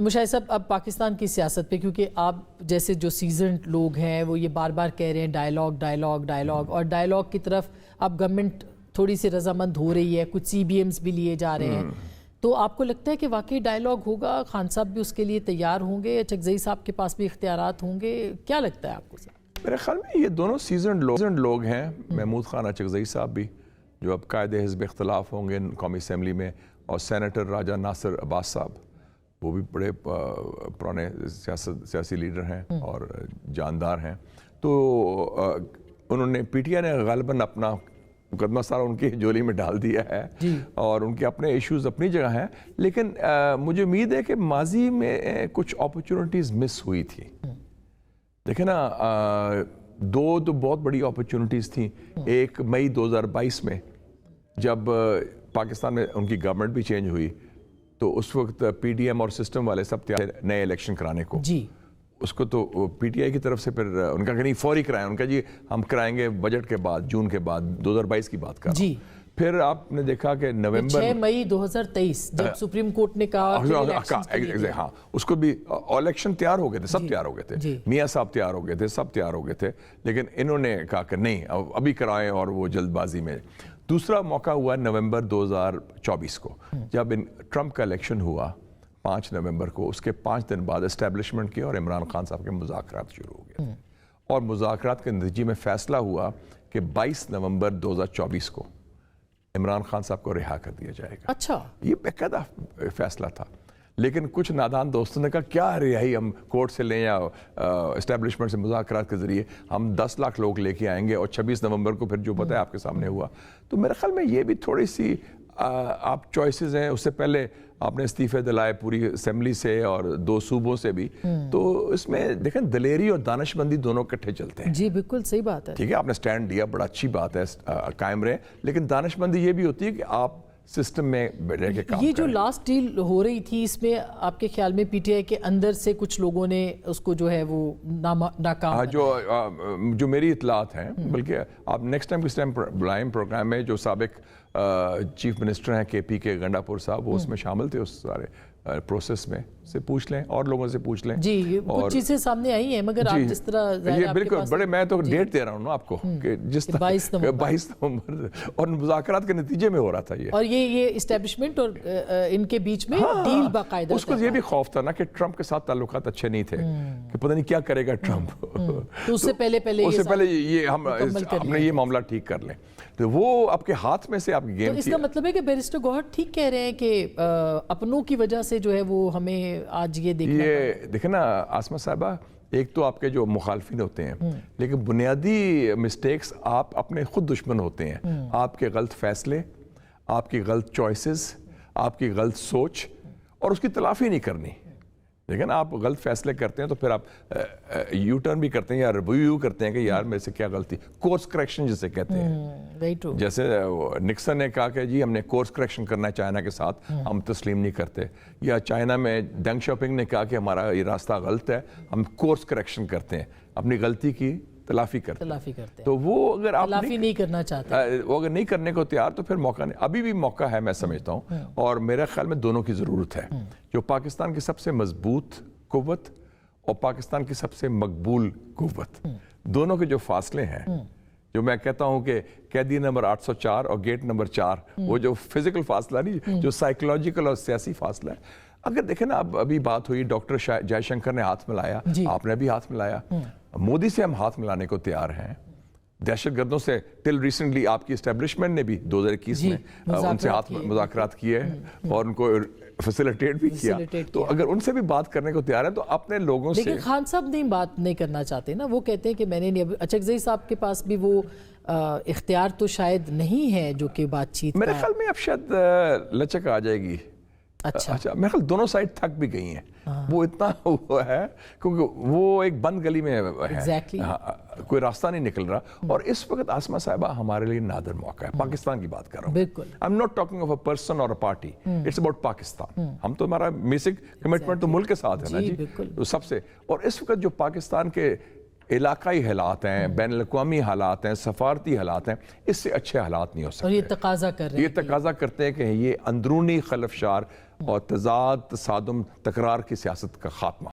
مشاہد صاحب، اب پاکستان کی سیاست پہ، کیونکہ آپ جیسے جو سیزنڈ لوگ ہیں وہ یہ بار بار کہہ رہے ہیں ڈائلاگ، اور ڈائلاگ کی طرف اب گورنمنٹ تھوڑی سی رضامند ہو رہی ہے، کچھ سی بی ایمز بھی لیے جا رہے ہیں، تو آپ کو لگتا ہے کہ واقعی ڈائلاگ ہوگا؟ خان صاحب بھی اس کے لیے تیار ہوں گے؟ چکزئی صاحب کے پاس بھی اختیارات ہوں گے؟ کیا لگتا ہے آپ کو سر؟ میرے خیال میں یہ دونوں سیزنڈ لوگ ہیں، محمود خان چکزئی صاحب بھی جو اب قائد حزب اختلاف ہوں گے قومی اسمبلی میں، اور سینیٹر راجہ ناصر عباس صاحب، وہ بھی بڑے پرانے سیاسی لیڈر ہیں اور جاندار ہیں، تو انہوں نے پی ٹی آئی نے غالباً اپنا مقدمہ سارا ان کی جولی میں ڈال دیا ہے، اور ان کے اپنے ایشوز اپنی جگہ ہیں، لیکن مجھے امید ہے کہ ماضی میں کچھ اپرچونٹیز مس ہوئی تھی۔ دیکھیں نا، دو تو بہت بڑی اپرچونٹیز تھیں۔ ایک مئی 2022 میں جب پاکستان میں ان کی گورنمنٹ بھی چینج ہوئی، تو اس وقت پی ڈی ایم اور سسٹم والے سب تیار نئے الیکشن کرانے کو، اس کو تو پی ٹی آئی کی طرف سے پھر ان کا کہ نہیں فوری کرائیں، ان کا جی ہم کرائیں گے بجٹ کے بعد، جون کے بعد، 2022 کی بات کر رہا ہوں۔ پھر آپ نے دیکھا کہ نومبر 6 مئی 2023 جب سپریم کورٹ نے کہا ہاں، اس کو بھی الیکشن تیار ہو گئے تھے، سب تیار ہو گئے تھے، میاں صاحب تیار ہو گئے تھے، سب تیار ہو گئے تھے، لیکن انہوں نے کہا کہ نہیں ابھی کرائیں، اور وہ جلد بازی میں۔ دوسرا موقع ہوا نومبر 2024 کو، جب ٹرمپ کا الیکشن ہوا 5 نومبر کو، اس کے 5 دن بعد اسٹیبلشمنٹ کے اور عمران خان صاحب کے مذاکرات شروع ہو گئے تھے، اور مذاکرات کے نتیجے میں فیصلہ ہوا کہ 22 نومبر 2024 کو عمران خان صاحب کو رہا کر دیا جائے گا۔ اچھا، یہ باقاعدہ فیصلہ تھا، لیکن کچھ نادان دوستوں نے کہا کیا رہائی ہم کورٹ سے لیں یا اسٹیبلشمنٹ سے مذاکرات کے ذریعے، ہم 10 لاکھ لوگ لے کے آئیں گے، اور 26 نومبر کو پھر جو پتہ ہے آپ کے سامنے ہوا۔ تو میرے خیال میں یہ بھی تھوڑی سی آپ چوائسز ہیں، اس سے پہلے آپ نے استعفے دلائے پوری اسمبلی سے اور 2 صوبوں سے بھی، تو اس میں دیکھیں دلیری اور دانش مندی دونوں کٹھے چلتے ہیں۔ جی بالکل صحیح بات ہے، ٹھیک ہے، آپ نے سٹینڈ دیا، بڑا اچھی بات ہے، قائم رہے، لیکن دانش مندی یہ بھی ہوتی ہے کہ آپ سسٹم میں رہ کے کام یہ جو لاسٹ ڈیل ہو رہی تھی، اس میں آپ کے خیال میں پی ٹی آئی کے اندر سے کچھ لوگوں نے اس کو جو ہے وہ ناکام، جو میری اطلاعات ہیں، بلکہ آپ نیکسٹ ٹائم کس ٹائم بلائیں پروگرام میں، جو سابق چیف منسٹر ہیں کے پی کے گنڈا پور صاحب، وہ اس میں شامل تھے، اس سارے پروسیس میں سے پوچھ لیں، اور لوگوں سے پوچھ لیں۔ جی کچھ چیزیں سامنے آئی ہیں، مگر آپ جس طرح یہ بالکل بڑے، میں تو ڈیٹ دے رہا ہوں نا آپ کو کہ جس طرح 22 نومبر اور مذاکرات کے نتیجے میں ہو رہا تھا یہ، اور یہ اسٹیبلشمنٹ اور ان کے بیچ میں ڈیل باقاعدہ، اس کو یہ بھی خوف تھا نا کہ ٹرمپ کے ساتھ تعلقات اچھے نہیں تھے، کہ پتہ نہیں کیا کرے گا ٹرمپ، تو اس سے پہلے یہ ہم نے یہ معاملہ ٹھیک کر لیں، تو وہ آپ کے ہاتھ میں سے آپ کی گیم تھی۔ تو اس کا مطلب ہے کہ بیرسٹر گوہر ٹھیک کہہ رہے ہیں کہ اپنوں کی وجہ سے جو ہے وہ ہمیں آج یہ دیکھیں نا آسمہ صاحبہ، ایک تو آپ کے جو مخالفین ہوتے ہیں، لیکن بنیادی مسٹیکس آپ اپنے خود دشمن ہوتے ہیں، آپ کے غلط فیصلے، آپ کی غلط چوائسز، آپ کی غلط سوچ، اور اس کی تلافی نہیں کرنی۔ لیکن آپ غلط فیصلے کرتے ہیں تو پھر آپ یو ٹرن بھی کرتے ہیں یا ریویو کرتے ہیں کہ یار میرے سے کیا غلطی، کورس کریکشن جسے کہتے ہیں۔ جیسے نکسن نے کہا کہ جی ہم نے کورس کریکشن کرنا ہے چائنا کے ساتھ، ہم تسلیم نہیں کرتے، یا چائنا میں ڈنگ شاپنگ نے کہا کہ ہمارا یہ راستہ غلط ہے، ہم کورس کریکشن کرتے ہیں، اپنی غلطی کی تلافی کرتے ہیں۔ تو وہ اگر آپ تلافی نہیں کرنا چاہتے، وہ اگر نہیں کرنے کو تیار، تو پھر موقع نہیں، ابھی بھی موقع ہے میں سمجھتا ہوں، اور میرے خیال میں دونوں کی ضرورت ہے۔ جو پاکستان کی سب سے مضبوط قوت اور پاکستان کی سب سے مقبول قوت، دونوں کے جو فاصلے ہیں، جو میں کہتا ہوں کہ قیدی نمبر 804 اور گیٹ نمبر 4، وہ جو فزیکل فاصلہ نہیں، جو سائیکولوجیکل اور سیاسی فاصلہ ہے۔ اگر دیکھیں نا، ابھی بات ہوئی ڈاکٹر جے شنکر نے ہاتھ ملایا، آپ نے بھی ہاتھ ملایا، مودی سے ہم ہاتھ ملانے کو تیار ہیں، دہشت گردوں سے ٹل ریسنٹلی آپ کی اسٹیبلشمنٹ نے بھی 2021 میں ان سے ہاتھ مذاکرات کیے اور ان کو فیسیلیٹیٹ بھی کیا، تو اگر ان سے بھی بات کرنے کو تیار ہے تو اپنے لوگوں سے۔ لیکن خان صاحب نہیں بات نہیں کرنا چاہتے نا، وہ کہتے ہیں کہ میں نے نہیں، چکزئی صاحب کے پاس بھی وہ اختیار تو شاید نہیں ہے جو کہ بات چیت، میرے خیال میں اب شاید لچک آ جائے گی۔ اچھا، میرے خیال دونوں سائڈ تھک بھی گئی ہیں، وہ اتنا ہوا ہے کیونکہ وہ ایک بند گلی میں ہے، کوئی راستہ نہیں نکل رہا، اور اس وقت آسمہ صاحبہ ہمارے لیے نادر موقع ہے، پاکستان کی بات کر رہا ہوں، بالکل، I'm not talking of a person or a party, it's about Pakistan, ہم تو ہمارا بیسک کمٹمنٹ تو ملک کے ساتھ ہے نا جی، تو سب سے، اور اس وقت جو پاکستان کے علاقائی حالات ہیں، بین الاقوامی حالات ہیں، سفارتی حالات ہیں، اس سے اچھے حالات نہیں ہو سکتے، اور یہ تقاضا کر رہے ہیں، یہ تقاضا کرتے ہیں کہ یہ اندرونی خلفشار اور تضاد تصادم تکرار کی سیاست کا خاتمہ.